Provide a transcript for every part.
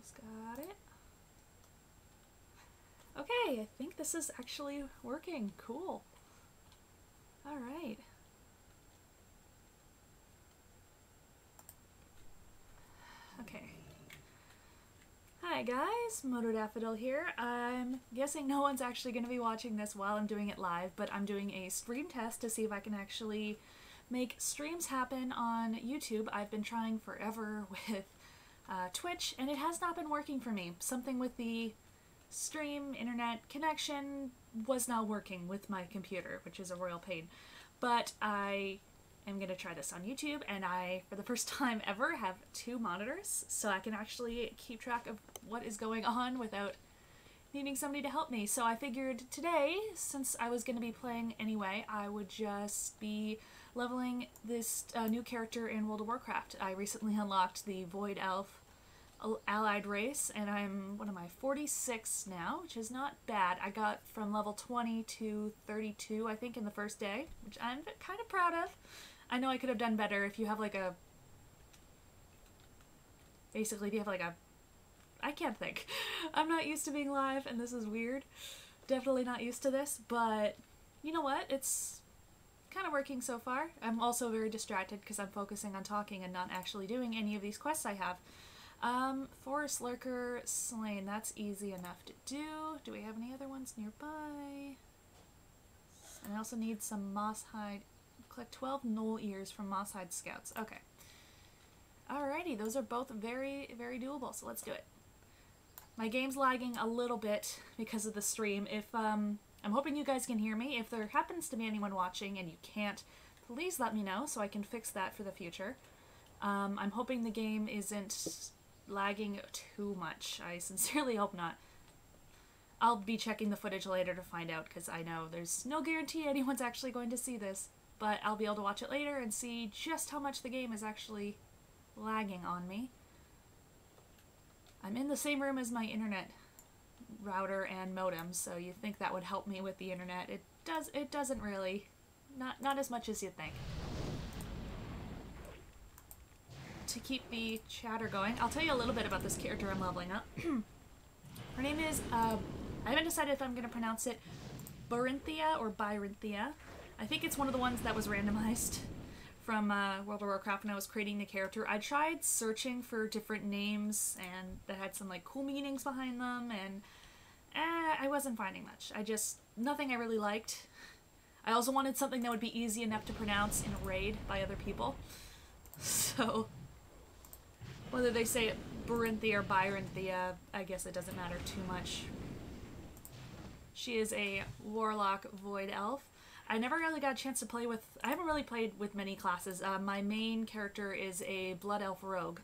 Almost got it. Okay, I think this is actually working. Cool. All right. Okay. Hi guys, Moto Daffodil here. I'm guessing no one's actually going to be watching this while I'm doing it live, but I'm doing a stream test to see if I can actually make streams happen on YouTube. I've been trying forever with Twitch, and it has not been working for me. Something with the stream internet connection was not working with my computer, which is a royal pain. But I am going to try this on YouTube, and I, for the first time ever, have 2 monitors, so I can actually keep track of what is going on without needing somebody to help me. So I figured today, since I was going to be playing anyway, I would just be leveling this new character in World of Warcraft. I recently unlocked the Void Elf allied race, and I'm, what am I, 46 now, which is not bad. I got from level 20 to 32, I think, in the first day, which I'm kind of proud of. I know I could have done better. If you have like a, basically if you have like a, I can't think. I'm not used to being live, and this is weird. Definitely not used to this, but you know what? It's kind of working so far. I'm also very distracted because I'm focusing on talking and not actually doing any of these quests I have. Forest Lurker slain. That's easy enough to do. Do we have any other ones nearby? And I also need some moss hide. Collect 12 knoll ears from moss hide scouts. Okay. Alrighty, those are both very, very doable, so let's do it. My game's lagging a little bit because of the stream. If, I'm hoping you guys can hear me. If there happens to be anyone watching and you can't, please let me know so I can fix that for the future. I'm hoping the game isn't lagging too much. I sincerely hope not. I'll be checking the footage later to find out, because I know there's no guarantee anyone's actually going to see this, but I'll be able to watch it later and see just how much the game is actually lagging on me. I'm in the same room as my internet router and modem, so you'd think that would help me with the internet. It doesn't really. Not as much as you'd think. To keep the chatter going, I'll tell you a little bit about this character I'm leveling up. Her name is, I haven't decided if I'm going to pronounce it Barinthia or Byrinthia. I think it's one of the ones that was randomized from World of Warcraft when I was creating the character. I tried searching for different names and that had some like cool meanings behind them, and I wasn't finding much. Nothing I really liked. I also wanted something that would be easy enough to pronounce in a raid by other people. So whether they say it Barinthia or Byrinthia, I guess it doesn't matter too much. She is a Warlock Void Elf. I never really got a chance to play with, I haven't really played with many classes. My main character is a Blood Elf Rogue.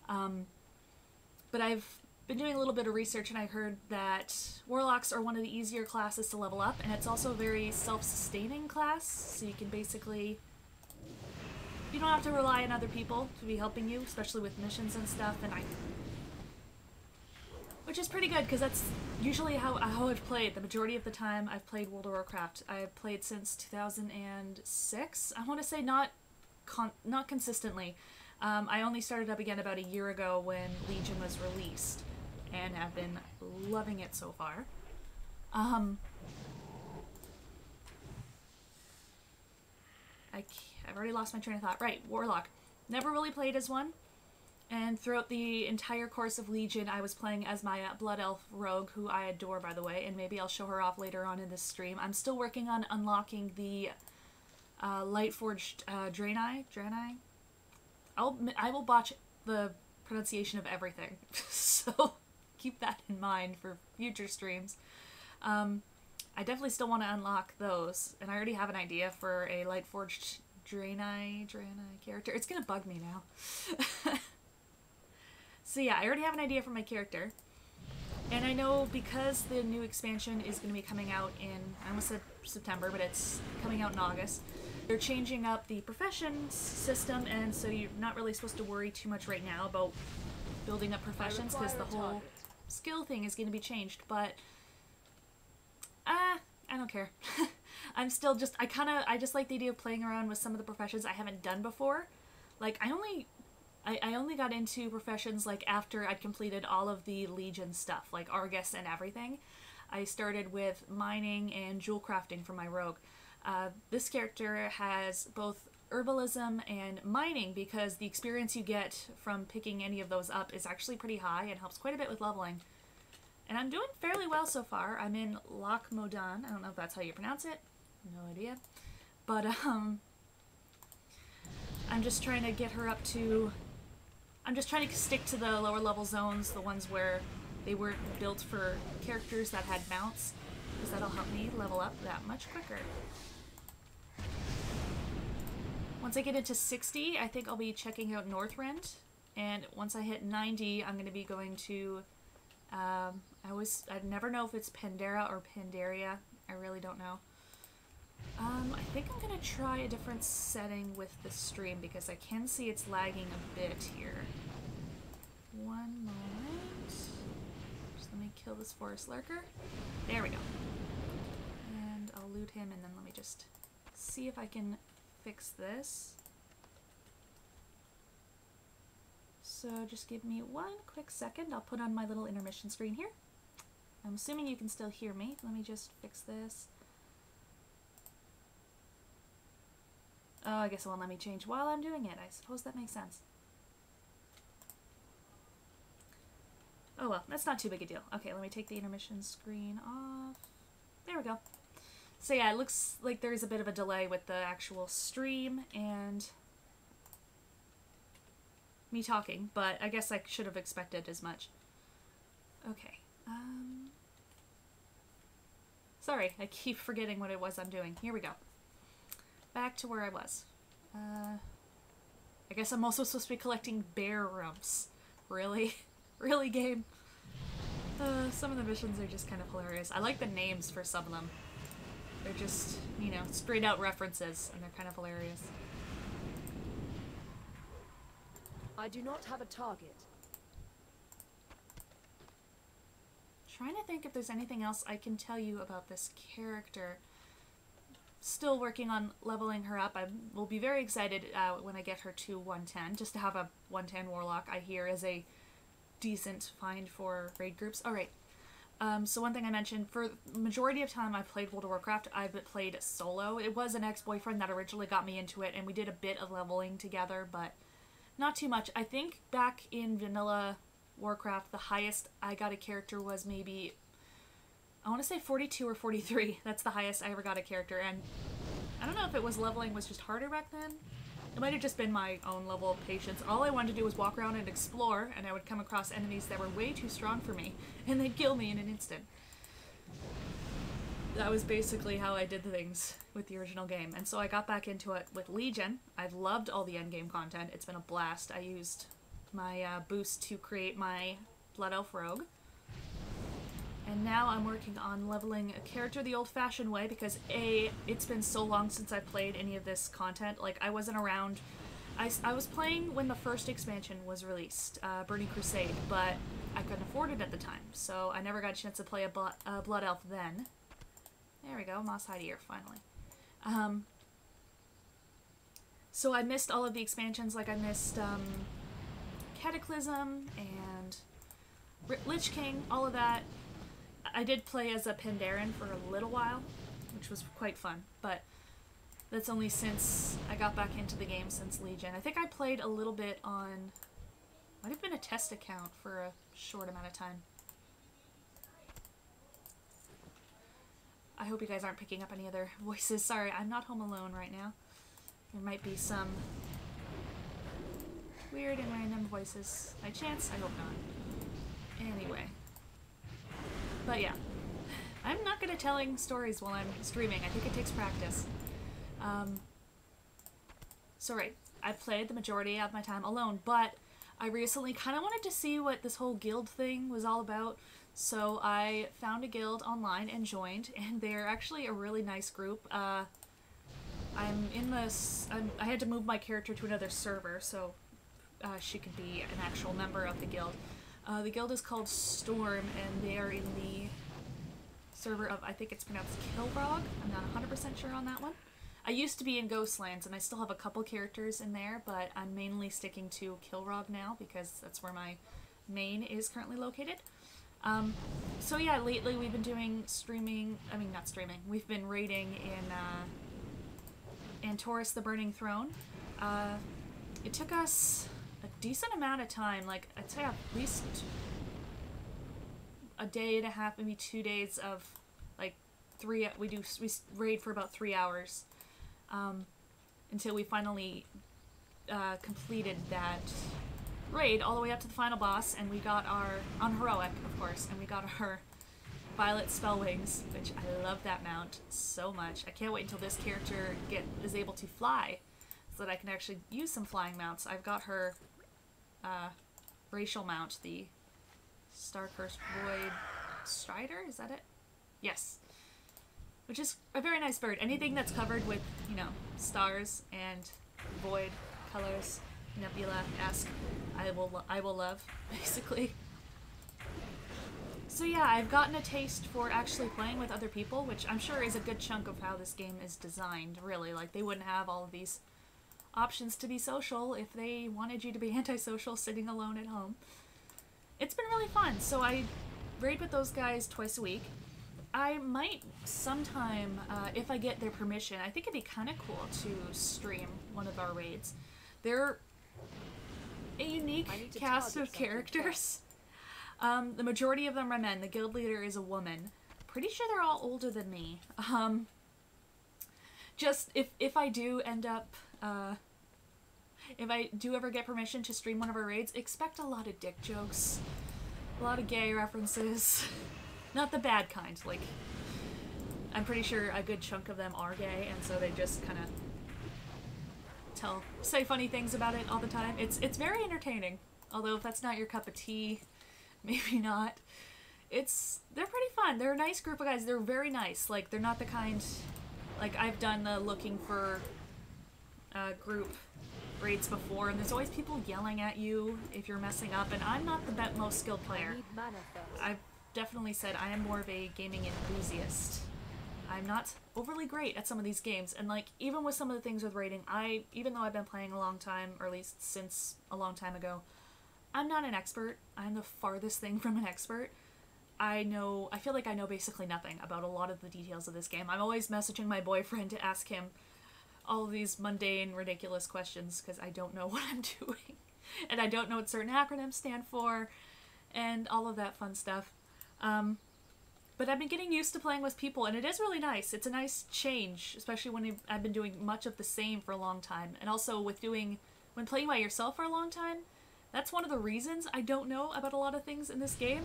But I've been doing a little bit of research, and I heard that Warlocks are one of the easier classes to level up, and it's also a very self-sustaining class, so you can basically, you don't have to rely on other people to be helping you, especially with missions and stuff, which is pretty good, because that's usually how I've played. The majority of the time I've played World of Warcraft. I've played since 2006. I want to say not consistently. I only started up again about a year ago when Legion was released, and have been loving it so far. I've already lost my train of thought. Right, Warlock. Never really played as one. And throughout the entire course of Legion, I was playing as my Blood Elf Rogue, who I adore, by the way, and maybe I'll show her off later on in this stream. I'm still working on unlocking the Lightforged Draenei. I will botch the pronunciation of everything, so keep that in mind for future streams. I definitely still want to unlock those, and I already have an idea for a Lightforged Draenei character. It's gonna bug me now. So yeah, I already have an idea for my character, and I know because the new expansion is going to be coming out in, I almost said September, but it's coming out in August. They're changing up the professions system, and so you're not really supposed to worry too much right now about building up professions, because the whole skill thing is going to be changed, but I don't care. I'm still just, I just like the idea of playing around with some of the professions I haven't done before. Like, I only I only got into professions like after I'd completed all of the Legion stuff, like Argus and everything. I started with mining and jewel crafting for my rogue. This character has both herbalism and mining because the experience you get from picking any of those up is actually pretty high and helps quite a bit with leveling. And I'm doing fairly well so far. I'm in Loch Modan. I don't know if that's how you pronounce it. No idea. But I'm just trying to get her up to... I'm just trying to stick to the lower level zones, the ones where they weren't built for characters that had mounts, because that'll help me level up that much quicker. Once I get into 60, I think I'll be checking out Northrend, and once I hit 90, I'm going to be going to, I never know if it's Pandera or Pandaria, I really don't know. I think I'm going to try a different setting with the stream, because I can see it's lagging a bit here. One moment. Just let me kill this forest lurker. There we go. And I'll loot him, and then let me just see if I can fix this. So just give me one quick second. I'll put on my little intermission screen here. I'm assuming you can still hear me. Let me just fix this. Oh, I guess it won't let me change while I'm doing it. I suppose that makes sense. Oh well, that's not too big a deal. Okay, let me take the intermission screen off. There we go. So yeah, it looks like there's a bit of a delay with the actual stream and me talking, but I guess I should have expected as much. Okay. Sorry, I keep forgetting what it was I'm doing. Here we go. Back to where I was. I guess I'm also supposed to be collecting bear rumps. Really? Really, game? Some of the missions are just kind of hilarious. I like the names for some of them. They're just, you know, straight out references, and they're kind of hilarious. I do not have a target. Trying to think if there's anything else I can tell you about this character. Still working on leveling her up. I will be very excited when I get her to 110. Just to have a 110 warlock, I hear, is a decent find for raid groups. Alright, so one thing I mentioned, for the majority of time I've played World of Warcraft, I've played solo. It was an ex-boyfriend that originally got me into it, and we did a bit of leveling together, but not too much. I think back in vanilla Warcraft, the highest I got a character was maybe, I want to say 42 or 43. That's the highest I ever got a character, and I don't know if it was leveling was just harder back then. It might have just been my own level of patience. All I wanted to do was walk around and explore, and I would come across enemies that were way too strong for me, and they'd kill me in an instant. That was basically how I did things with the original game, and so I got back into it with Legion. I've loved all the endgame content. It's been a blast. I used my boost to create my Blood Elf Rogue. And now I'm working on leveling a character the old-fashioned way because A, it's been so long since I've played any of this content. Like, I wasn't around. I was playing when the first expansion was released, Burning Crusade, but I couldn't afford it at the time, so I never got a chance to play a Blood Elf then. There we go, Moss Hide Ear, finally. So I missed all of the expansions, like I missed Cataclysm and Lich King, all of that. I did play as a Pandaren for a little while, which was quite fun, but that's only since I got back into the game since Legion. I think I played a little bit on, might have been a test account for a short amount of time. I hope you guys aren't picking up any other voices. Sorry, I'm not home alone right now. There might be some weird and random voices by chance. I hope not. Anyway. But yeah, I'm not good at telling stories while I'm streaming. I think it takes practice. So right, I've played the majority of my time alone, but I recently kind of wanted to see what this whole guild thing was all about. So I found a guild online and joined, and they're actually a really nice group. I had to move my character to another server so she could be an actual member of the guild. The guild is called Storm, and they are in the server of, I think it's pronounced Kilrog. I'm not 100% sure on that one. I used to be in Ghostlands, and I still have a couple characters in there, but I'm mainly sticking to Kilrog now because that's where my main is currently located. So yeah, lately we've been doing streaming, I mean not streaming, we've been raiding in Taurus the Burning Throne. It took us a decent amount of time, like I'd say at least a day and a half, maybe 2 days of like we raid for about 3 hours until we finally completed that raid all the way up to the final boss, and we got our, on heroic of course, and we got our Violet Spellwings, which I love that mount so much. I can't wait until this character is able to fly so that I can actually use some flying mounts. I've got her racial mount, the Star-Cursed Void Strider, is that it? Yes. Which is a very nice bird. Anything that's covered with, you know, stars and void colors, nebula-esque, I will love, basically. So yeah, I've gotten a taste for actually playing with other people, which I'm sure is a good chunk of how this game is designed, really. Like, they wouldn't have all of these options to be social if they wanted you to be antisocial sitting alone at home. It's been really fun. So I raid with those guys twice a week. I might sometime, if I get their permission, I think it'd be kind of cool to stream one of our raids. They're a unique cast of characters. The majority of them are men. The guild leader is a woman. Pretty sure they're all older than me. Just, if I do end up, if I do ever get permission to stream one of our raids, expect a lot of dick jokes. A lot of gay references. Not the bad kind, like, I'm pretty sure a good chunk of them are gay, and so they just kind of say funny things about it all the time. It's very entertaining, although if that's not your cup of tea, maybe not. They're pretty fun. They're a nice group of guys. They're very nice. Like, they're not the kind, like, I've done the looking for group raids before, and there's always people yelling at you if you're messing up, and I'm not the most skilled player. I've definitely said I am more of a gaming enthusiast. I'm not overly great at some of these games, and like, even with some of the things with raiding, even though I've been playing a long time, or at least since a long time ago, I'm not an expert. I'm the farthest thing from an expert. I feel like I know basically nothing about a lot of the details of this game. I'm always messaging my boyfriend to ask him all these mundane, ridiculous questions, because I don't know what I'm doing. And I don't know what certain acronyms stand for, and all of that fun stuff. But I've been getting used to playing with people, and it is really nice. It's a nice change, especially when I've been doing much of the same for a long time. And also when playing by yourself for a long time, that's one of the reasons I don't know about a lot of things in this game.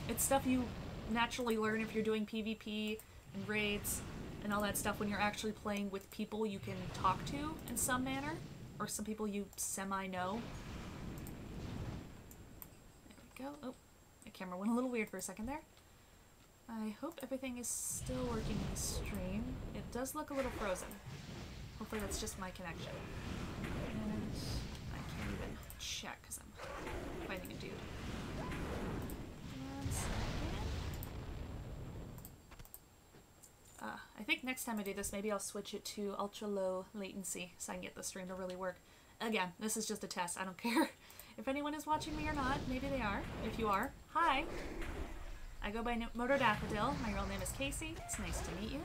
It's stuff you naturally learn if you're doing PvP and raids and all that stuff when you're actually playing with people you can talk to in some manner, or some people you semi-know. There we go. Oh, the camera went a little weird for a second there. I hope everything is still working in the stream. It does look a little frozen. Hopefully that's just my connection. And I can't even check because I'm fighting a dude. 1 second. I think next time I do this, maybe I'll switch it to ultra low latency so I can get the stream to really work. Again, this is just a test. I don't care if anyone is watching me or not. Maybe they are. If you are, hi! I go by Motor Daffodil. My real name is Casey. It's nice to meet you.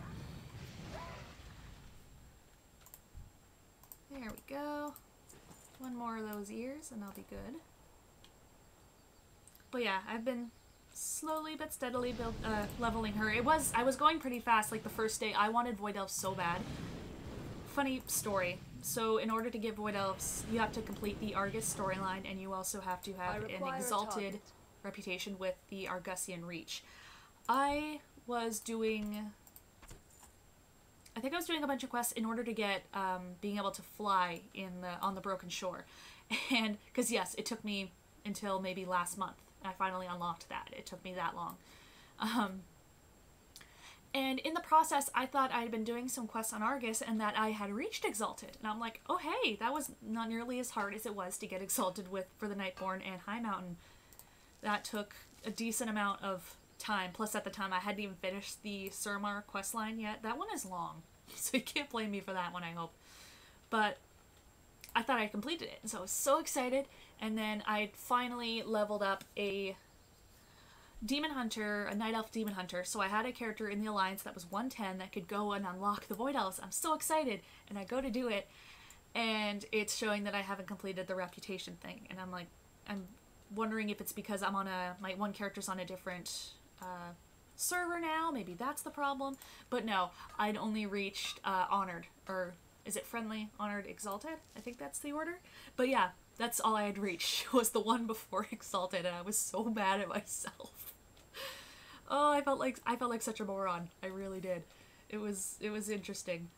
There we go. One more of those ears and I'll be good. But yeah, I've been slowly but steadily leveling her. I was going pretty fast, like the first day. I wanted Void Elves so bad. Funny story. So in order to get Void Elves, you have to complete the Argus storyline, and you also have to have an exalted reputation with the Argusian Reach. I think I was doing a bunch of quests in order to get being able to fly on the Broken Shore. And because yes, it took me until maybe last month. I finally unlocked that. It took me that long. And in the process, I thought I had been doing some quests on Argus and that I had reached Exalted. And I'm like, oh hey, that was not nearly as hard as it was to get Exalted for the Nightborn and High Mountain. That took a decent amount of time. Plus at the time I hadn't even finished the Suramar questline yet. That one is long. So you can't blame me for that one, I hope. But I thought I completed it, and so I was so excited. And then I finally leveled up a demon hunter, a night elf demon hunter. So I had a character in the alliance that was 110 that could go and unlock the void elves. I'm so excited, and I go to do it, and it's showing that I haven't completed the reputation thing. And I'm like, I'm wondering if it's because I'm on my one character's on a different server now. Maybe that's the problem. But no, I'd only reached honored, or is it friendly, honored, exalted? I think that's the order. But yeah, that's all I had reached, was the one before exalted, and I was so mad at myself. Oh, I felt like such a moron. I really did. It was interesting.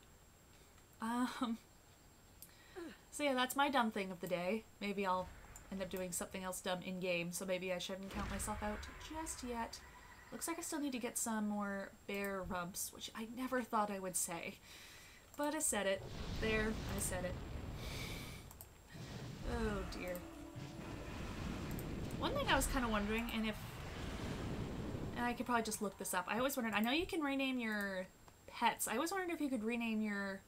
So yeah, that's my dumb thing of the day. Maybe I'll end up doing something else dumb in game, so maybe I shouldn't count myself out just yet. Looks like I still need to get some more bear rubs, which I never thought I would say. But I said it. There, I said it. Oh dear. One thing I was kind of wondering, and I could probably just look this up. I always wondered, I know you can rename your pets. I always wondered if you could rename your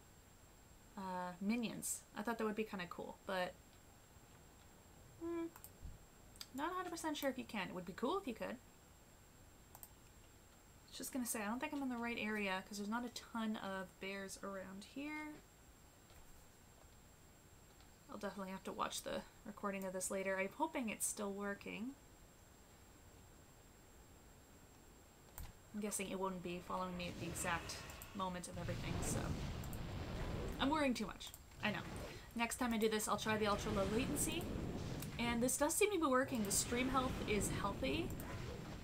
minions. I thought that would be kind of cool, but not 100% sure if you can. It would be cool if you could. Just gonna say, I don't think I'm in the right area because there's not a ton of bears around here. I'll definitely have to watch the recording of this later. I'm hoping it's still working. I'm guessing it wouldn't be following me at the exact moment of everything, so I'm worrying too much. I know. Next time I do this, I'll try the ultra low latency. And this does seem to be working. The stream health is healthy,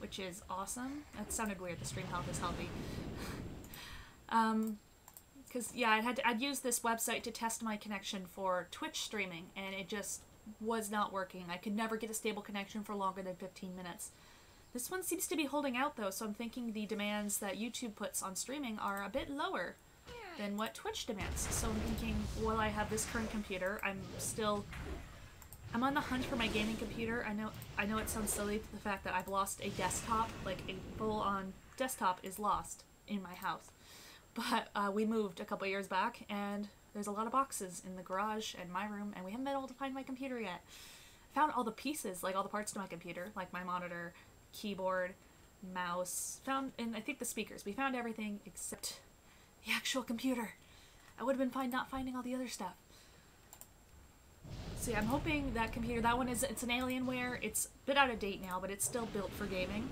which is awesome. That sounded weird, the stream health is healthy. Because, yeah, I'd used this website to test my connection for Twitch streaming, and it just was not working. I could never get a stable connection for longer than 15 minutes. This one seems to be holding out, though, so I'm thinking the demands that YouTube puts on streaming are a bit lower than what Twitch demands. So I'm thinking, while I have this current computer, I'm on the hunt for my gaming computer. I know it sounds silly, the fact that I've lost a desktop, like a full-on desktop is lost in my house. But we moved a couple years back, and there's a lot of boxes in the garage and my room, and we haven't been able to find my computer yet. Found all the pieces, like all the parts to my computer, like my monitor, keyboard, mouse, and I think the speakers. We found everything except the actual computer. I would have been fine not finding all the other stuff. So yeah, I'm hoping that computer, that one it's an Alienware. It's a bit out of date now, but it's still built for gaming.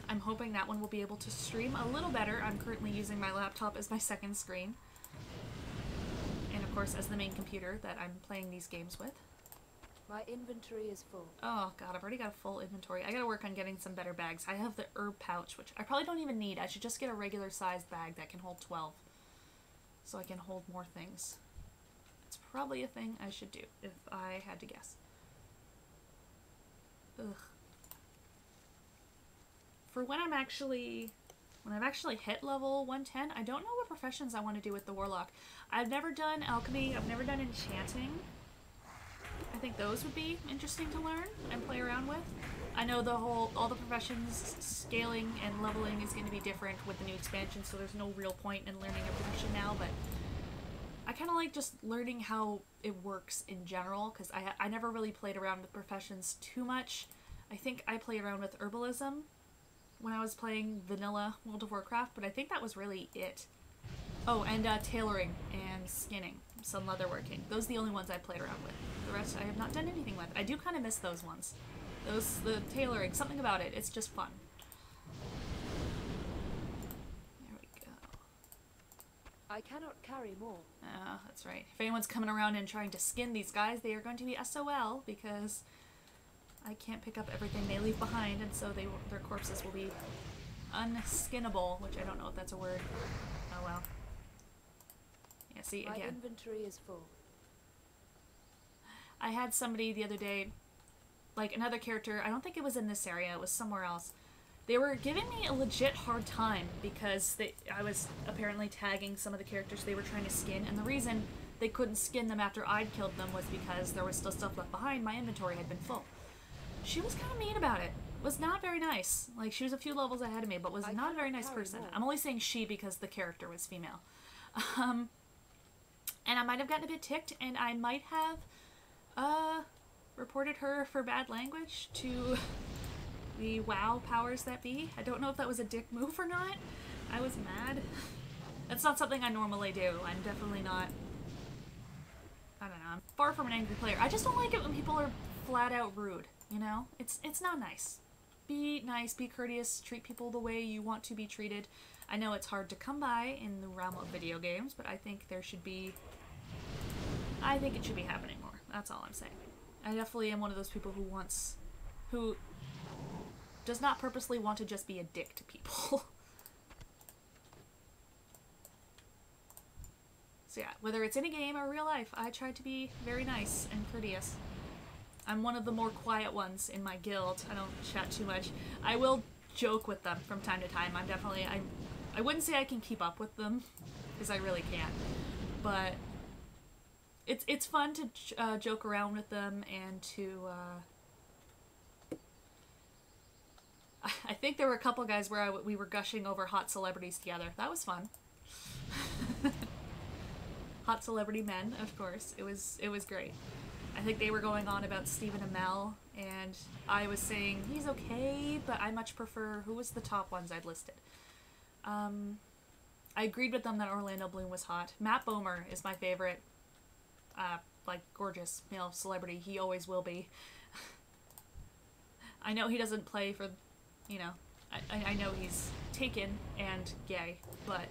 I'm hoping that one will be able to stream a little better. I'm currently using my laptop as my second screen. And of course as the main computer that I'm playing these games with. My inventory is full. Oh god, I've already got a full inventory. I gotta work on getting some better bags. I have the herb pouch, which I probably don't even need. I should just get a regular sized bag that can hold 12. So I can hold more things. It's probably a thing I should do, if I had to guess. Ugh. For when I've actually hit level 110, I don't know what professions I want to do with the Warlock. I've never done alchemy, I've never done enchanting. I think those would be interesting to learn and play around with. I know all the professions scaling and leveling is going to be different with the new expansion, so there's no real point in learning a profession now, but I kind of like just learning how it works in general, because I never really played around with professions too much. I think I played around with herbalism when I was playing vanilla World of Warcraft, but I think that was really it. Oh, and tailoring and skinning, some leatherworking. Those are the only ones I played around with. The rest I have not done anything with. I do kind of miss those ones. The tailoring, something about it, it's just fun. There we go. I cannot carry more. Ah, that's right. If anyone's coming around and trying to skin these guys, they are going to be SOL, because I can't pick up everything they leave behind, and so their corpses will be unskinnable, which I don't know if that's a word. Oh well. Yeah, see, again. My inventory is full. I had somebody the other day, like another character, I don't think it was in this area, it was somewhere else. They were giving me a legit hard time because I was apparently tagging some of the characters they were trying to skin, and the reason they couldn't skin them after I'd killed them was because there was still stuff left behind. My inventory had been full. She was kind of mean about it. Was not very nice. Like, she was a few levels ahead of me, but was not a very nice person. I'm only saying she because the character was female. And I might have gotten a bit ticked, and I might have reported her for bad language to the WoW powers that be. I don't know if that was a dick move or not. I was mad. That's not something I normally do. I'm definitely not... I don't know. I'm far from an angry player. I just don't like it when people are flat out rude, you know? It's not nice. Be nice, be courteous, treat people the way you want to be treated. I know it's hard to come by in the realm of video games, but I think there should be... I think it should be happening more. That's all I'm saying. I definitely am one of those people who does not purposely want to just be a dick to people. So yeah, whether it's in a game or real life, I try to be very nice and courteous. I'm one of the more quiet ones in my guild. I don't chat too much. I will joke with them from time to time. I'm definitely... I wouldn't say I can keep up with them, because I really can't. But it's fun to joke around with them and to... I think there were a couple guys where we were gushing over hot celebrities together. That was fun. Hot celebrity men, of course. It was great. I think they were going on about Stephen Amell, and I was saying he's okay, but I much prefer... Who was the top ones I'd listed? I agreed with them that Orlando Bloom was hot. Matt Bomer is my favorite, like, gorgeous male celebrity. He always will be. I know he doesn't play for, you know, I know he's taken and gay, but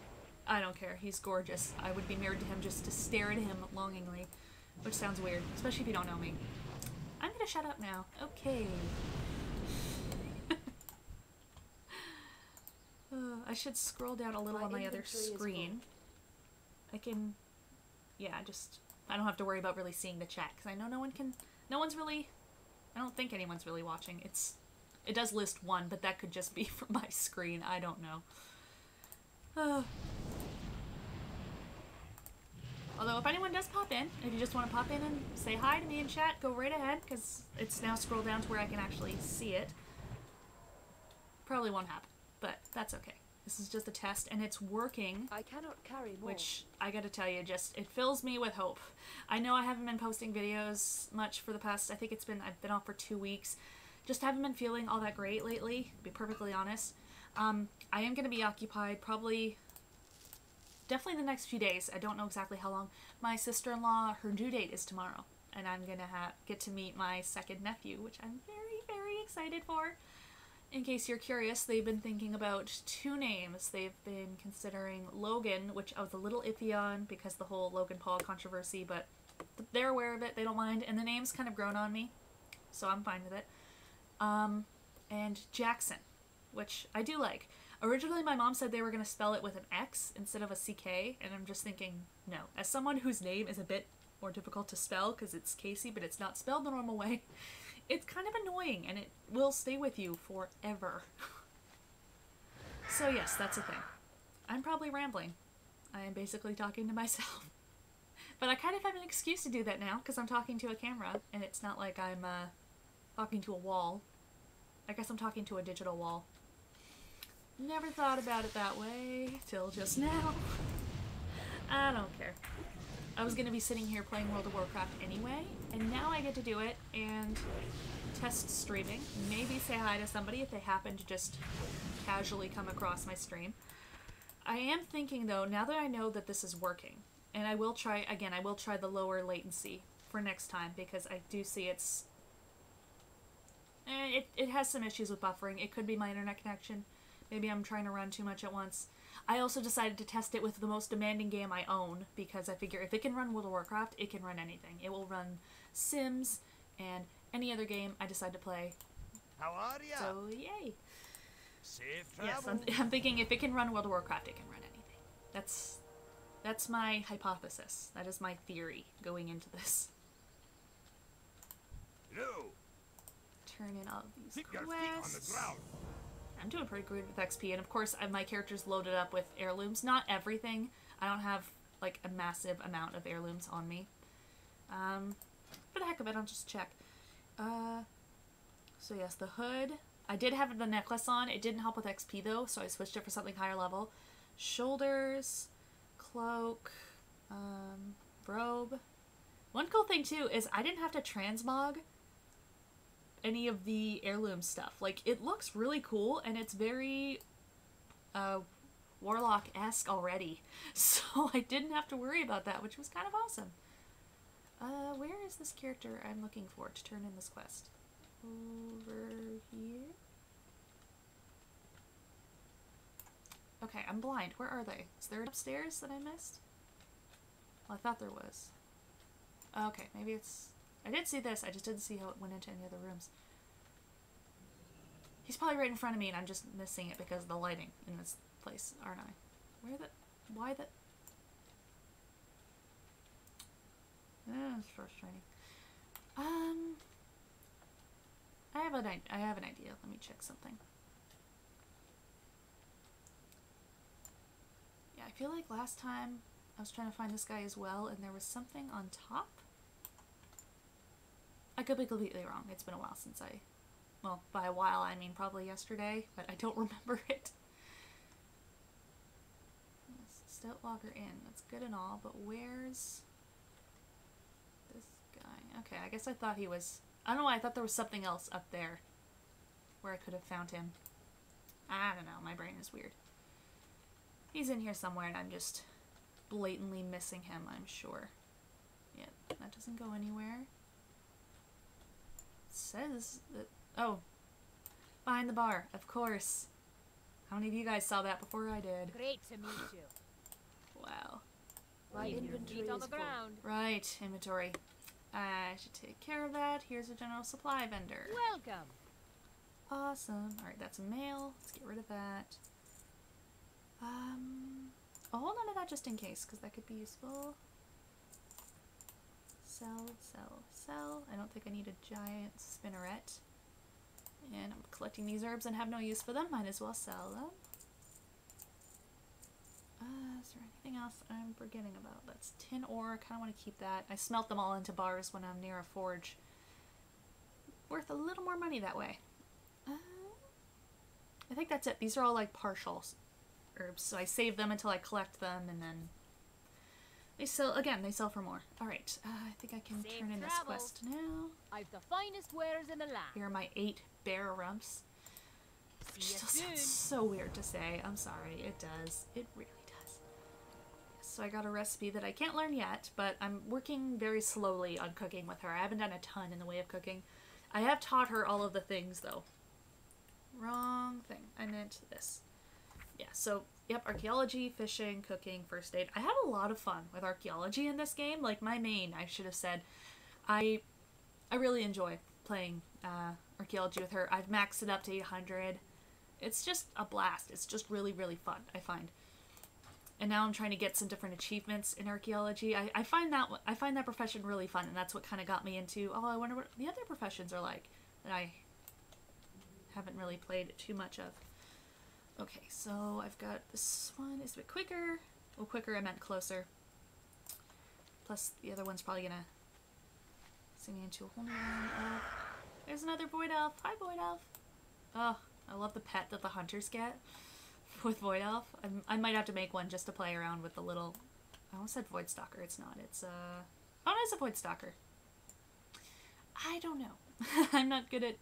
I don't care. He's gorgeous. I would be married to him just to stare at him longingly, which sounds weird, especially if you don't know me. I'm gonna shut up now. Okay. I should scroll down a little on my other screen. I can, yeah, I don't have to worry about really seeing the chat, because I know no one's really, I don't think anyone's really watching. It does list one, but that could just be from my screen. I don't know. Although, if anyone does pop in, if you just want to pop in and say hi to me in chat, go right ahead, because it's now scrolled down to where I can actually see it. Probably won't happen, but that's okay. This is just a test, and it's working. I cannot carry more. Which, I gotta tell you, it fills me with hope. I know I haven't been posting videos much for the past, I've been off for 2 weeks. Just haven't been feeling all that great lately, to be perfectly honest. I am gonna be occupied definitely the next few days. I don't know exactly how long. My sister-in-law, her due date is tomorrow, and I'm gonna get to meet my second nephew, which I'm very, very excited for. In case you're curious, they've been thinking about 2 names. They've been considering Logan, which I was a little iffy on because the whole Logan Paul controversy, but they're aware of it, they don't mind, and the name's kind of grown on me, so I'm fine with it. And Jackson, which I do like. Originally, my mom said they were going to spell it with an X instead of a CK, and I'm just thinking, no. As someone whose name is a bit more difficult to spell, because it's Casey, but it's not spelled the normal way, it's kind of annoying, and it will stay with you forever. So yes, that's a thing. I'm probably rambling. I am basically talking to myself. But I kind of have an excuse to do that now, because I'm talking to a camera, and it's not like I'm talking to a wall. I guess I'm talking to a digital wall. Never thought about it that way, till just now. I don't care. I was going to be sitting here playing World of Warcraft anyway, and now I get to do it, and test streaming. Maybe say hi to somebody if they happen to just casually come across my stream. I am thinking, though, now that I know that this is working, and I will try the lower latency for next time, because I do see it has some issues with buffering. It could be my internet connection. Maybe I'm trying to run too much at once. I also decided to test it with the most demanding game I own, because I figure if it can run World of Warcraft, it can run anything. It will run Sims and any other game I decide to play. How are ya? So, yay. Safe travel. Yes, I'm thinking if it can run World of Warcraft, it can run anything. That's my hypothesis. That is my theory going into this. No. Turn in all of these Keep your quests. feet on the ground. I'm doing pretty good with XP, and of course my character's loaded up with heirlooms. Not everything. I don't have like a massive amount of heirlooms on me. For the heck of it, I'll just check. So yes, the hood. I did have the necklace on. It didn't help with XP though, so I switched it for something higher level. Shoulders, cloak, robe. One cool thing too is I didn't have to transmog any of the heirloom stuff. Like, it looks really cool and it's very warlock-esque already. So I didn't have to worry about that, which was kind of awesome. Where is this character I'm looking for to turn in this quest? Over here? Okay, I'm blind. Where are they? Is there upstairs that I missed? Well, I thought there was. Okay, maybe it's... I did see this, I just didn't see how it went into any other rooms. He's probably right in front of me and I'm just missing it because of the lighting in this place, aren't I? Where the... Why the... It's frustrating. I have an idea. Let me check something. Yeah, I feel like last time I was trying to find this guy as well and there was something on top. I could be completely wrong. It's been a while since I... Well, by a while I mean probably yesterday, but I don't remember it. Yes, Stoutwalker Inn. That's good and all, but where's this guy? Okay, I guess I thought he was... I don't know why, I thought there was something else up there where I could have found him. I don't know, my brain is weird. He's in here somewhere and I'm just blatantly missing him, I'm sure. Yeah, that doesn't go anywhere. It says that... Oh. Behind the bar, of course. How many of you guys saw that before I did? Great to meet you. Wow. My inventory is on the full. ground. Right, inventory. I should take care of that. Here's a general supply vendor. Welcome. Awesome. Alright, that's a mail. Let's get rid of that. I'll hold on to that just in case, because that could be useful. Sell, sell, sell. I don't think I need a giant spinneret. And I'm collecting these herbs and have no use for them. Might as well sell them. Is there anything else I'm forgetting about? That's tin ore. I kind of want to keep that. I smelt them all into bars when I'm near a forge. Worth a little more money that way. I think that's it. These are all like partial herbs. So I save them until I collect them and then they sell, again, they sell for more. Alright, I think I can Safe turn in this travels. quest now. I've the finest wares in the land. Here are my 8 bear rumps. See Which you still soon. sounds so weird to say. I'm sorry. It does. It really does. So I got a recipe that I can't learn yet, but I'm working very slowly on cooking with her. I haven't done a ton in the way of cooking. I have taught her all of the things, though. Wrong thing. I meant this. Yeah, so, yep, archaeology, fishing, cooking, first aid. I had a lot of fun with archaeology in this game. Like, my main, I should have said. I really enjoy playing archaeology with her. I've maxed it up to 800. It's just a blast. It's just really, really fun, I find. And now I'm trying to get some different achievements in archaeology. I find that profession really fun, and that's what kind of got me into, oh, I wonder what the other professions are like that I haven't really played too much of. Okay, so I've got this one. Is it quicker? Well, quicker, I meant closer. Plus, the other one's probably gonna send me into a whole new one. Oh, there's another Void Elf. Hi, Void Elf. Oh, I love the pet that the hunters get with Void Elf. I might have to make one just to play around with the little... I almost said Void Stalker. It's not. It's, oh, no, it's a Void Stalker. I don't know. I'm not good at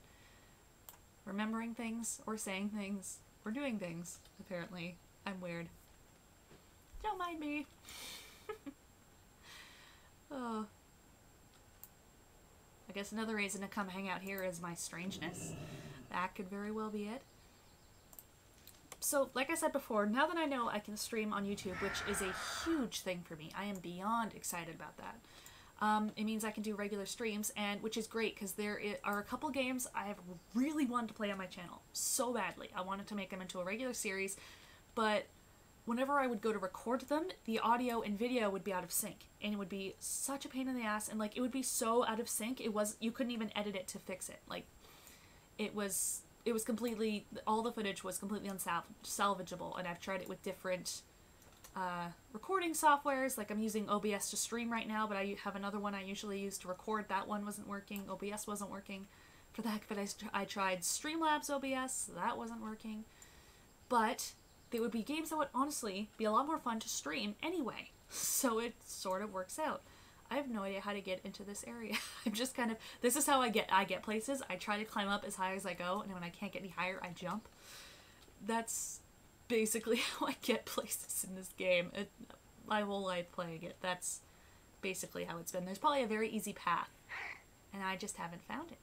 remembering things or saying things or doing things, apparently. I'm weird. Don't mind me. Oh. I guess another reason to come hang out here is my strangeness. That could very well be it. So, like I said before, now that I know I can stream on YouTube, which is a huge thing for me, I am beyond excited about that. It means I can do regular streams, and which is great because there are a couple games I have really wanted to play on my channel so badly. I wanted to make them into a regular series, but whenever I would go to record them, the audio and video would be out of sync, and it would be such a pain in the ass, and like it would be so out of sync, you couldn't even edit it to fix it. Like it was completely, all the footage was completely unsalvageable, and I've tried it with different recording softwares. Like I'm using OBS to stream right now, but I have another one I usually use to record. That one wasn't working. OBS wasn't working. For the heck of it, I tried Streamlabs OBS. That wasn't working. But they would be games that would honestly be a lot more fun to stream anyway. So it sort of works out. I have no idea how to get into this area. I'm just kind of, this is how I get places. I try to climb up as high as I go, and when I can't get any higher, I jump. That's basically how I get places in this game. My whole life playing it, that's basically how it's been. There's probably a very easy path, and I just haven't found it.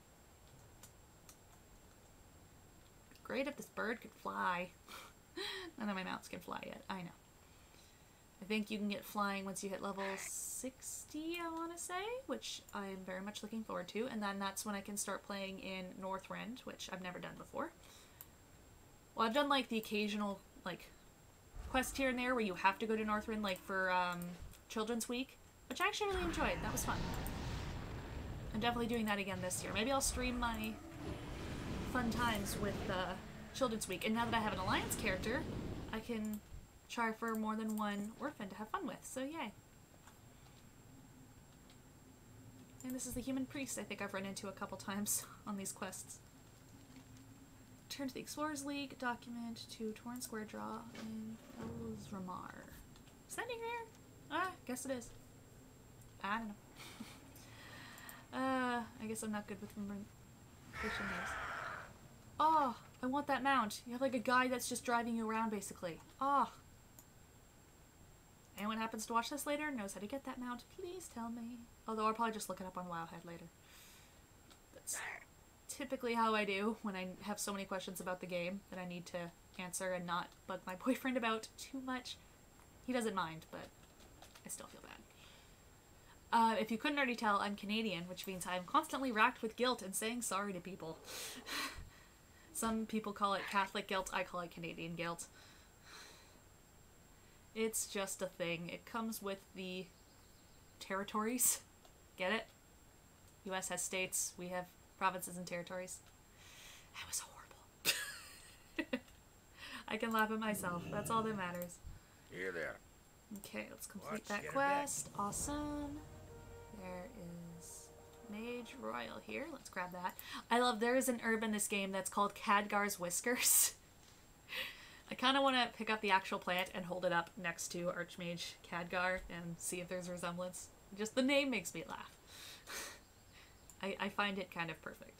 Great if this bird could fly. None of my mounts can fly yet, I know. I think you can get flying once you hit level 60, I want to say, which I'm very much looking forward to, and then that's when I can start playing in Northrend, which I've never done before. Well, I've done, like, the occasional, like, quest here and there where you have to go to Northrend, like, for, Children's Week, which I actually really enjoyed. That was fun. I'm definitely doing that again this year. Maybe I'll stream my fun times with, Children's Week, and now that I have an Alliance character, I can try for more than one orphan to have fun with, so yay. And this is the human priest I think I've run into a couple times on these quests. Turn to the Explorers League, document to Torrent Square Draw in Elzramar. Is that near here? Ah, guess it is. I don't know. I guess I'm not good with remembering location names. Oh, I want that mount. You have like a guy that's just driving you around basically. Oh. Anyone happens to watch this later knows how to get that mount, please tell me. Although I'll probably just look it up on Wowhead later. That's typically how I do when I have so many questions about the game that I need to answer and not bug my boyfriend about too much. He doesn't mind, but I still feel bad. If you couldn't already tell, I'm Canadian, which means I'm constantly racked with guilt and saying sorry to people. Some people call it Catholic guilt, I call it Canadian guilt. It's just a thing. It comes with the territories. Get it? US has states, we have provinces and territories. That was horrible. I can laugh at myself. That's all that matters. Here there. Okay, let's complete Watch that your quest. Awesome. There is Mage Royal here. Let's grab that. I love, there is an herb in this game that's called Khadgar's Whiskers. I kind of want to pick up the actual plant and hold it up next to Archmage Khadgar and see if there's a resemblance. Just the name makes me laugh. I find it kind of perfect.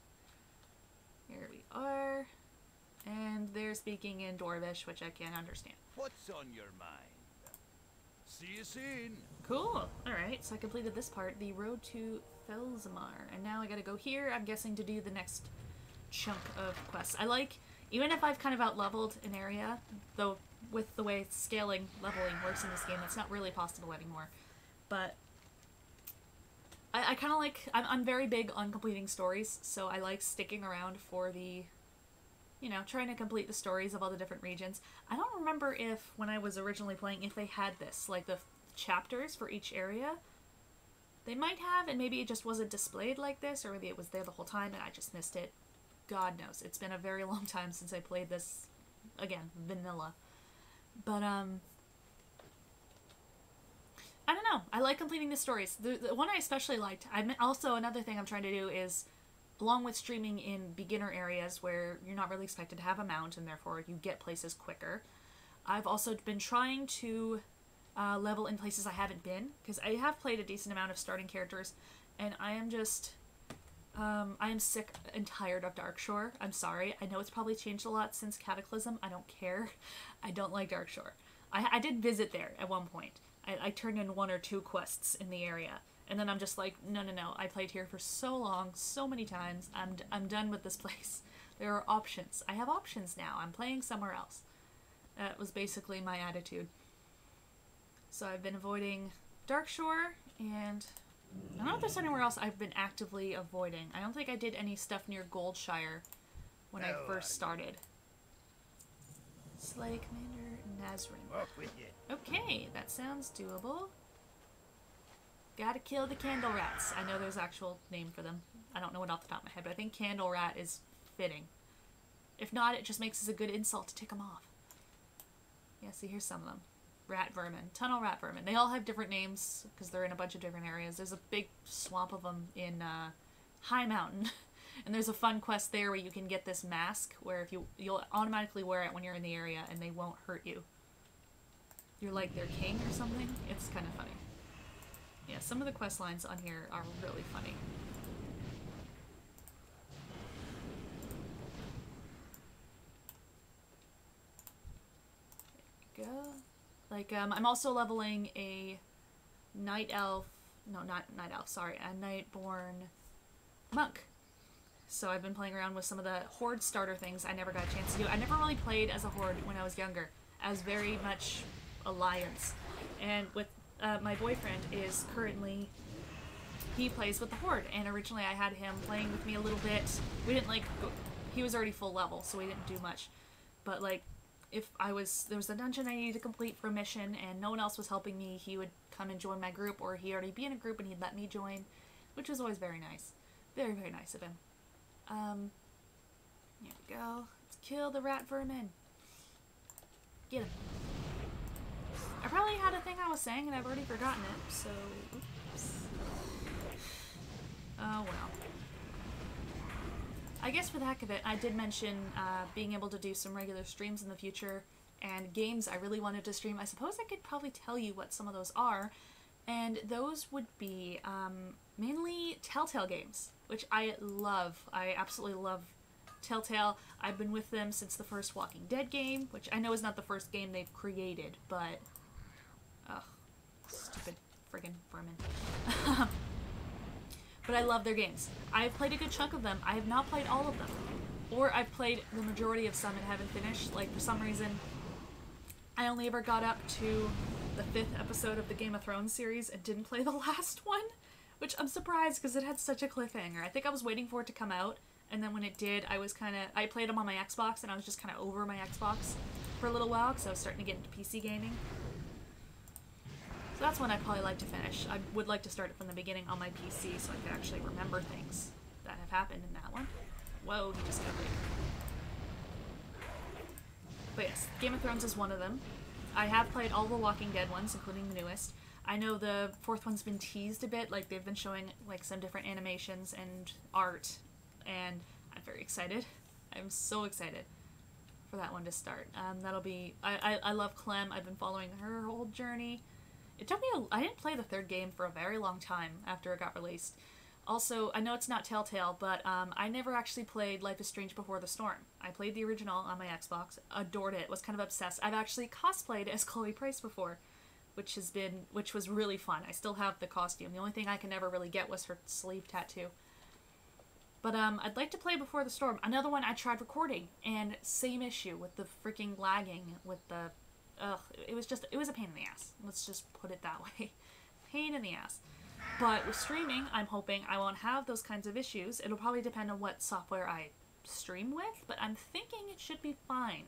Here we are. And they're speaking in Dwarvish, which I can't understand. What's on your mind? See you soon. Cool. Alright, so I completed this part, the road to Felzamar. And now I gotta go here, I'm guessing, to do the next chunk of quests. I like, even if I've kind of out-leveled an area, though with the way scaling, leveling works in this game, it's not really possible anymore. But I kind of like, I'm very big on completing stories, so I like sticking around for the, you know, trying to complete the stories of all the different regions. I don't remember if, when I was originally playing, if they had this, like the chapters for each area. They might have, and maybe it just wasn't displayed like this, or maybe it was there the whole time and I just missed it. God knows. It's been a very long time since I played this, again, vanilla. But, I don't know. I like completing the stories. The one I especially liked, also another thing I'm trying to do is, along with streaming in beginner areas where you're not really expected to have a mount and therefore you get places quicker, I've also been trying to level in places I haven't been, because I have played a decent amount of starting characters, and I am just, I am sick and tired of Darkshore. I'm sorry. I know it's probably changed a lot since Cataclysm. I don't care. I don't like Darkshore. I did visit there at one point. I turned in 1 or 2 quests in the area. And then I'm just like, no. I played here for so long, so many times. I'm done with this place. There are options. I have options now. I'm playing somewhere else. That was basically my attitude. So I've been avoiding Darkshore, and I don't know if there's anywhere else I've been actively avoiding. I don't think I did any stuff near Goldshire when I first started. Slay Commander Nazrin. Walk with you. Okay, that sounds doable. Gotta kill the candle rats. I know there's an actual name for them. I don't know it off the top of my head, but I think candle rat is fitting. If not, it just makes it a good insult to tick them off. Yeah, see, here's some of them. Rat vermin. Tunnel rat vermin. They all have different names because they're in a bunch of different areas. There's a big swamp of them in High Mountain. And there's a fun quest there where you can get this mask where if you'll automatically wear it when you're in the area and they won't hurt you. You're like their king or something. It's kind of funny. Yeah, some of the quest lines on here are really funny. There you go. Like, I'm also leveling a night elf, no, not night elf, sorry, a nightborn monk. So I've been playing around with some of the horde starter things I never got a chance to do. I never really played as a horde when I was younger. I was very much alliance. And with my boyfriend is currently, he plays with the horde, and originally I had him playing with me a little bit. We didn't like go, he was already full level, so we didn't do much. But like, if there was a dungeon I needed to complete for a mission and no one else was helping me, he would come and join my group, or he'd already be in a group and he'd let me join, which was always very nice. Very, very nice of him. Here we go. Let's kill the rat vermin. Get him. I probably had a thing I was saying and I've already forgotten it, so oops. Oh well. I guess for the heck of it, I did mention being able to do some regular streams in the future, and games I really wanted to stream. I suppose I could probably tell you what some of those are, and those would be mainly Telltale games, which I love. I absolutely love Telltale. I've been with them since the first Walking Dead game, which I know is not the first game they've created, but... ugh, stupid friggin' vermin. But I love their games. I've played a good chunk of them. I have not played all of them. Or I've played the majority of some and haven't finished. Like, for some reason, I only ever got up to the 5th episode of the Game of Thrones series and didn't play the last one. Which I'm surprised, because it had such a cliffhanger. I think I was waiting for it to come out, and then when it did, I played them on my Xbox, and I was just kind of over my Xbox for a little while, because I was starting to get into PC gaming. So that's one I'd probably like to finish. I would like to start it from the beginning on my PC so I could actually remember things that have happened in that one. Whoa, he just got big. But yes, Game of Thrones is one of them. I have played all the Walking Dead ones, including the newest. I know the 4th one's been teased a bit, like they've been showing like some different animations and art, and I'm very excited. I'm so excited for that one to start. That'll be... I love Clem. I've been following her whole journey. It took me I didn't play the 3rd game for a very long time after it got released. Also, I know it's not Telltale, but I never actually played Life is Strange Before the Storm. I played the original on my Xbox, adored it, was kind of obsessed. I've actually cosplayed as Chloe Price before, which was really fun. I still have the costume. The only thing I can never really get was her sleeve tattoo. But I'd like to play Before the Storm. Another one I tried recording, and same issue with the freaking lagging, with the... ugh, it was a pain in the ass. Let's just put it that way. Pain in the ass. But with streaming, I'm hoping I won't have those kinds of issues. It'll probably depend on what software I stream with, but I'm thinking it should be fine.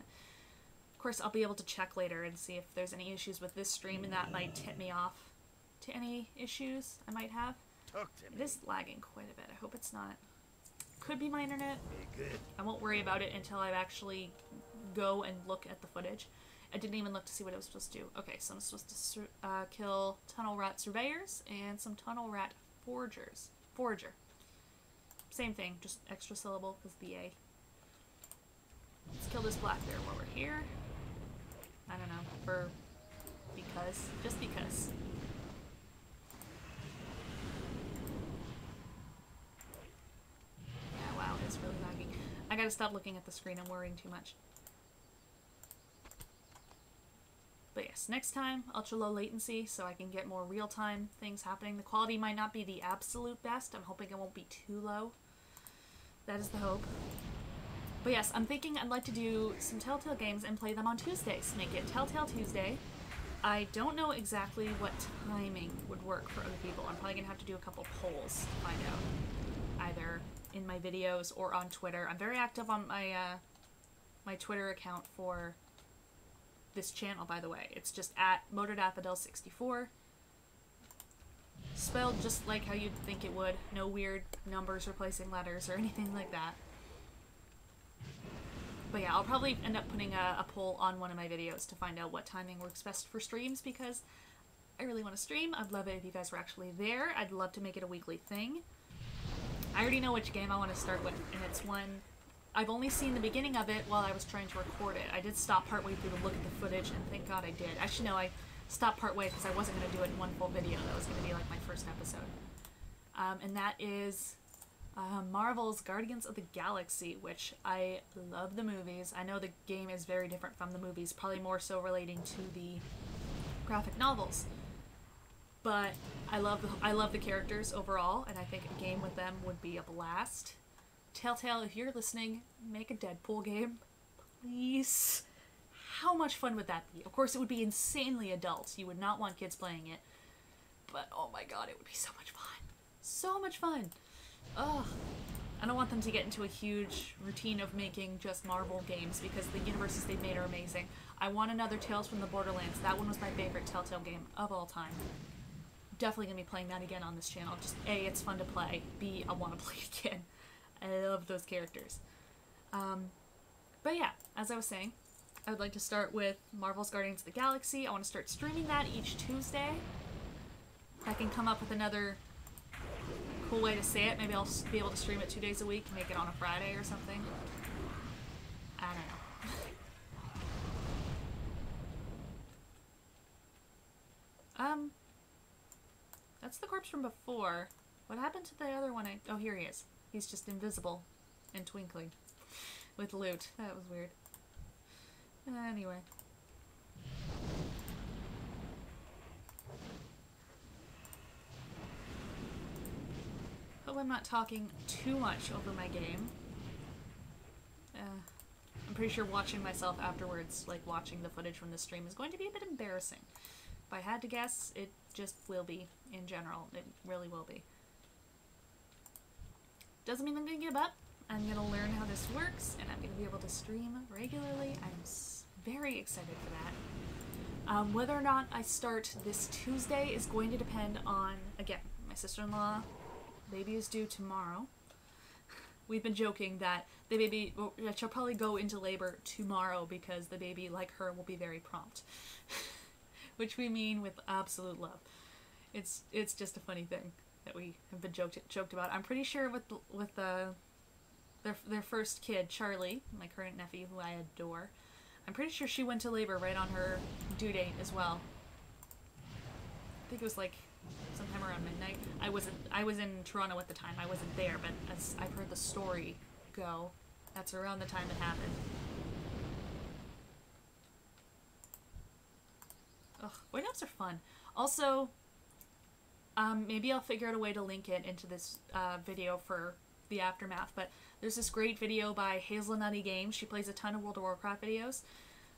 Of course, I'll be able to check later and see if there's any issues with this stream, and that might tip me off to any issues I might have. It is lagging quite a bit. I hope it's not. Could be my internet. I won't worry about it until I actually go and look at the footage. I didn't even look to see what I was supposed to do. Okay, so I'm supposed to kill tunnel rat surveyors and some tunnel rat foragers. Forager. Same thing, just extra syllable because the A. Let's kill this black bear while we're here. I don't know, just because. Yeah, wow, it's really lagging. I gotta stop looking at the screen, I'm worrying too much. But yes, next time, ultra low latency, so I can get more real-time things happening. The quality might not be the absolute best. I'm hoping it won't be too low. That is the hope. But yes, I'm thinking I'd like to do some Telltale games and play them on Tuesdays. Make it Telltale Tuesday. I don't know exactly what timing would work for other people. I'm probably going to have to do a couple polls to find out. Either in my videos or on Twitter. I'm very active on my, my Twitter account for... this channel, by the way. It's just at Motordaffodil64. Spelled just like how you'd think it would. No weird numbers replacing letters or anything like that. But yeah, I'll probably end up putting a poll on one of my videos to find out what timing works best for streams, because I really want to stream. I'd love it if you guys were actually there. I'd love to make it a weekly thing. I already know which game I want to start with, and it's one I've only seen the beginning of it while I was trying to record it. I did stop partway through to look at the footage, and thank God I did. Actually, no, I stopped partway because I wasn't going to do it in one full video. That was going to be like my first episode. And that is Marvel's Guardians of the Galaxy, which I love the movies. I know the game is very different from the movies, probably more so relating to the graphic novels. But I love the characters overall, and I think a game with them would be a blast. Telltale, if you're listening, make a Deadpool game, please. How much fun would that be? Of course, it would be insanely adult. You would not want kids playing it. But oh my god, it would be so much fun. So much fun. Ugh. I don't want them to get into a huge routine of making just Marvel games because the universes they've made are amazing. I want another Tales from the Borderlands. That one was my favorite Telltale game of all time. Definitely gonna be playing that again on this channel. Just A, it's fun to play. B, I want to play it again. I love those characters. But yeah, as I was saying, I would like to start with Marvel's Guardians of the Galaxy. I want to start streaming that each Tuesday. If I can come up with another cool way to say it, maybe I'll be able to stream it 2 days a week, make it on a Friday or something. I don't know. That's the corpse from before. What happened to the other one? Oh, here he is. He's just invisible and twinkling with loot. That was weird. Anyway. Hope I'm not talking too much over my game. I'm pretty sure watching myself afterwards, like watching the footage from the stream, is going to be a bit embarrassing. If I had to guess, it just will be, in general. It really will be. Doesn't mean I'm going to give up. I'm going to learn how this works, and I'm going to be able to stream regularly. I'm very excited for that. Whether or not I start this Tuesday is going to depend on, again, my sister-in-law. Baby is due tomorrow. We've been joking that the baby, well, she'll probably go into labor tomorrow because the baby, like her, will be very prompt. Which we mean with absolute love. It's just a funny thing that we have been joked about. I'm pretty sure with their first kid, Charlie, my current nephew, who I adore, I'm pretty sure she went to labor right on her due date as well. I think it was like sometime around midnight. I was in Toronto at the time. I wasn't there, but as I've heard the story go, that's around the time it happened. Ugh, white notes are fun. Also, maybe I'll figure out a way to link it into this video for the aftermath, but there's this great video by Hazelnutty Games. She plays a ton of World of Warcraft videos.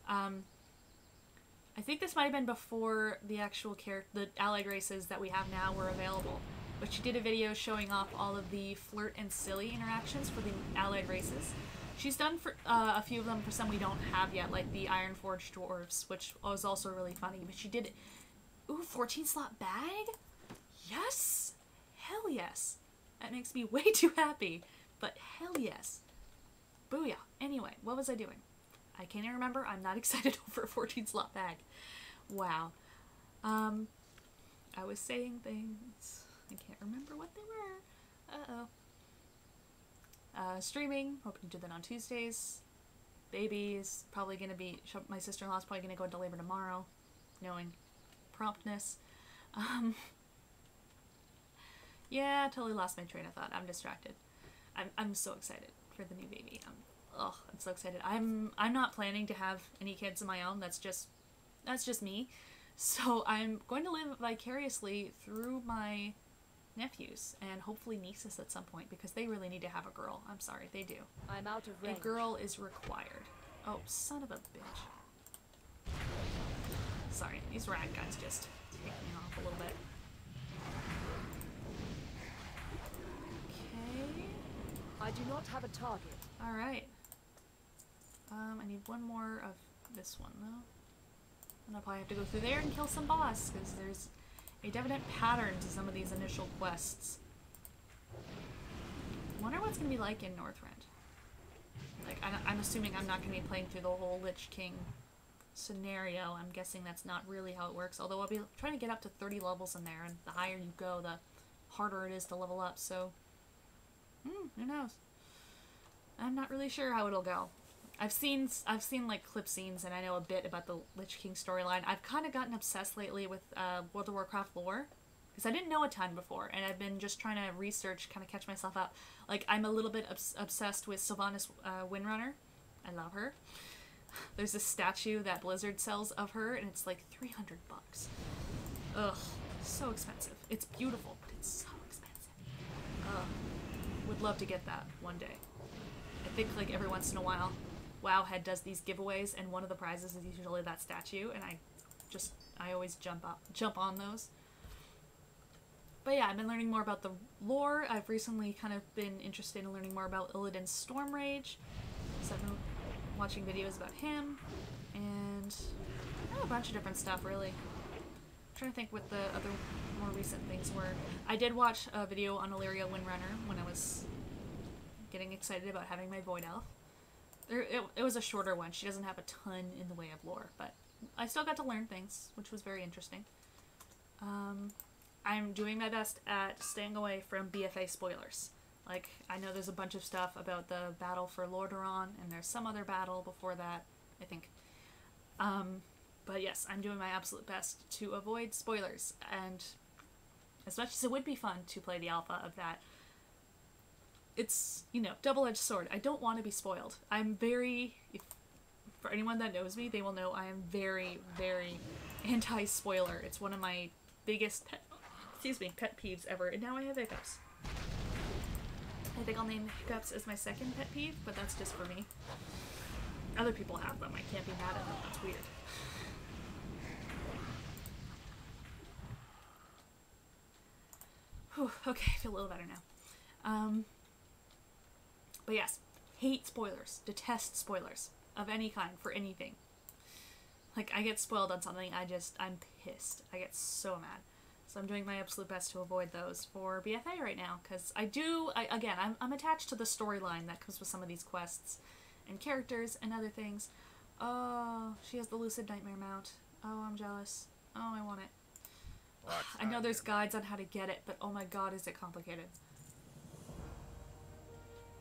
I think this might have been before the actual the allied races that we have now were available, but she did a video showing off all of the flirt and silly interactions for the allied races. She's done for a few of them for some we don't have yet, like the Ironforged Dwarves, which was also really funny. But she did, ooh, 14-slot bag? Yes! Hell yes! That makes me way too happy, but hell yes. Booyah. Anyway, what was I doing? I can't even remember. I'm not excited over a 14-slot bag. Wow. I was saying things. I can't remember what they were. Uh-oh. Streaming, hoping to do that on Tuesdays. Baby's probably going to be, my sister-in-law's probably going to go into labor tomorrow, knowing promptness. Yeah, I totally lost my train of thought. I'm distracted. I'm so excited for the new baby. I'm so excited. I'm not planning to have any kids of my own. That's just me. So I'm going to live vicariously through my nephews and hopefully nieces at some point because they really need to have a girl. I'm sorry, they do. I'm out of range. A girl is required. Oh, son of a bitch. Sorry, these rat guys just take me off a little bit. Okay. I do not have a target. Alright. I need one more of this one though. And I'll probably have to go through there and kill some boss because there's a definite pattern to some of these initial quests. I wonder what it's going to be like in Northrend. Like, I'm assuming I'm not going to be playing through the whole Lich King scenario. I'm guessing that's not really how it works. Although I'll be trying to get up to 30 levels in there, and the higher you go, the harder it is to level up, so Who knows? I'm not really sure how it'll go. I've seen like clip scenes, and I know a bit about the Lich King storyline. I've kind of gotten obsessed lately with World of Warcraft lore, because I didn't know a ton before, and I've been just trying to research, kind of catch myself up. Like, I'm a little bit obsessed with Sylvanas Windrunner. I love her. There's a statue that Blizzard sells of her, and it's like $300. Ugh, so expensive. It's beautiful, but it's so expensive. Ugh, would love to get that one day. I think like every once in a while, Wowhead does these giveaways, and one of the prizes is usually that statue, and I always jump on those. But yeah, I've been learning more about the lore. I've recently kind of been interested in learning more about Illidan's Storm Rage, so I've been watching videos about him, and a bunch of different stuff, really. I'm trying to think what the other more recent things were. I did watch a video on Illyria Windrunner when I was getting excited about having my Void Elf. It was a shorter one. She doesn't have a ton in the way of lore, but I still got to learn things, which was very interesting. I'm doing my best at staying away from BFA spoilers. Like, I know there's a bunch of stuff about the battle for Lordaeron, and there's some other battle before that, I think. But yes, I'm doing my absolute best to avoid spoilers, and as much as it would be fun to play the alpha of that, it's, you know, double-edged sword. I don't want to be spoiled. I'm very, for anyone that knows me, they will know I am very, very anti-spoiler. It's one of my biggest pet peeves ever, and now I have hiccups. I think I'll name hiccups as my second pet peeve, but that's just for me. Other people have them. I can't be mad at them. That's weird. Whew, okay, I feel a little better now. But yes, hate spoilers. Detest spoilers of any kind for anything. Like, I get spoiled on something, I'm pissed. I get so mad. So I'm doing my absolute best to avoid those for BFA right now, because I'm attached to the storyline that comes with some of these quests and characters and other things. Oh, she has the Lucid Nightmare mount. Oh, I'm jealous. Oh, I want it. I know there's guides on how to get it, but oh my god, is it complicated.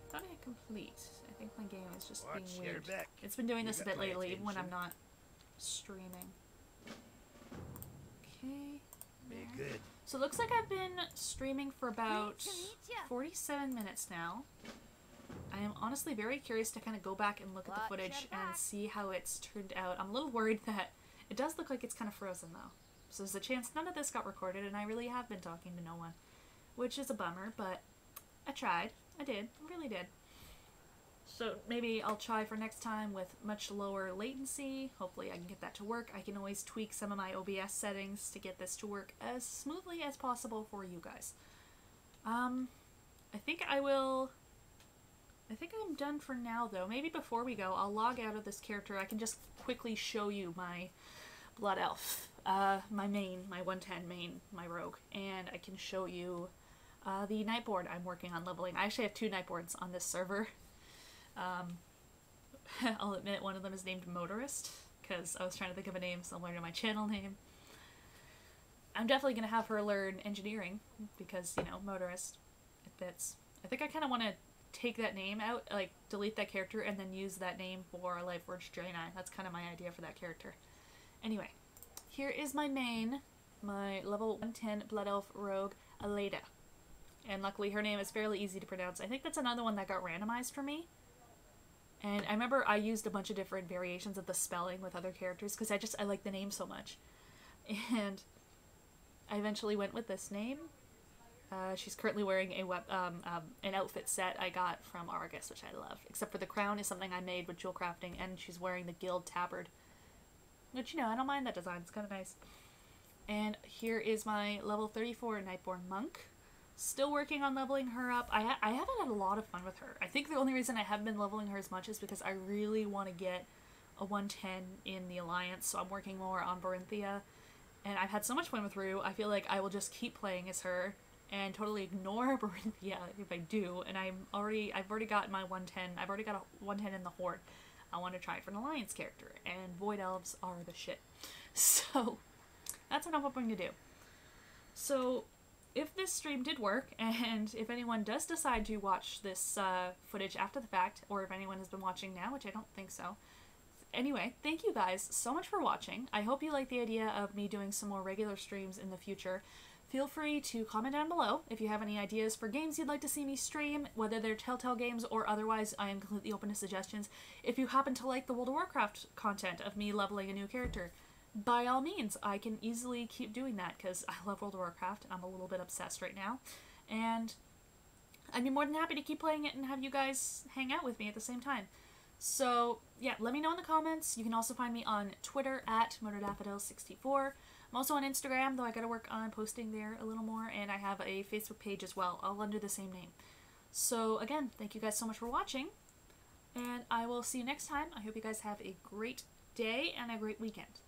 Thought I had complete. I think my game is just being weird. It's been doing this a bit lately, even when I'm not streaming. Okay. Good. So it looks like I've been streaming for about 47 minutes now. I am honestly very curious to kind of go back and look at the footage and see how it's turned out. I'm a little worried that it does look like it's kind of frozen though. So there's a chance none of this got recorded, and I really have been talking to no one, which is a bummer, but I tried. I did. I really did. So maybe I'll try for next time with much lower latency. Hopefully I can get that to work. I can always tweak some of my OBS settings to get this to work as smoothly as possible for you guys. I think I'm done for now though. Maybe before we go, I'll log out of this character. I can just quickly show you my Blood Elf, my main, my 110 main, my rogue, and I can show you the Nightboard I'm working on leveling. I actually have 2 Nightboards on this server. I'll admit one of them is named Motorist, because I was trying to think of a name similar to my channel name. I'm definitely going to have her learn engineering, because, you know, Motorist, it fits. I think I kind of want to take that name out, like, delete that character, and then use that name for Lifeforged Draenei. That's kind of my idea for that character. Anyway, here is my main, my level 110 Blood Elf Rogue, Aleda. And luckily her name is fairly easy to pronounce. I think that's another one that got randomized for me. And I remember I used a bunch of different variations of the spelling with other characters because I like the name so much. And I eventually went with this name. She's currently wearing an outfit set I got from Argus, which I love. Except for the crown is something I made with jewel crafting, and she's wearing the guild tabard. Which, you know, I don't mind that design. It's kind of nice. And here is my level 34 Nightborn Monk. Still working on leveling her up. I haven't had a lot of fun with her. I think the only reason I haven't been leveling her as much is because I really want to get a 110 in the Alliance, so I'm working more on Barinthia. And I've had so much fun with Rue, I feel like I will just keep playing as her and totally ignore Barinthia if I do. And I've already got my 110. I've already got a 110 in the Horde. I want to try for an Alliance character, and Void Elves are the shit. So that's what I'm hoping to do. So if this stream did work, and if anyone does decide to watch this footage after the fact, or if anyone has been watching now, which I don't think so. Anyway, thank you guys so much for watching. I hope you like the idea of me doing some more regular streams in the future. Feel free to comment down below if you have any ideas for games you'd like to see me stream, whether they're Telltale games or otherwise. I am completely open to suggestions. If you happen to like the World of Warcraft content of me leveling a new character, by all means, I can easily keep doing that because I love World of Warcraft. I'm a little bit obsessed right now. And I'd be more than happy to keep playing it and have you guys hang out with me at the same time. So, yeah, let me know in the comments. You can also find me on Twitter at MurderDaffodil64. I'm also on Instagram, though I gotta work on posting there a little more, and I have a Facebook page as well, all under the same name. So, again, thank you guys so much for watching, and I will see you next time. I hope you guys have a great day and a great weekend.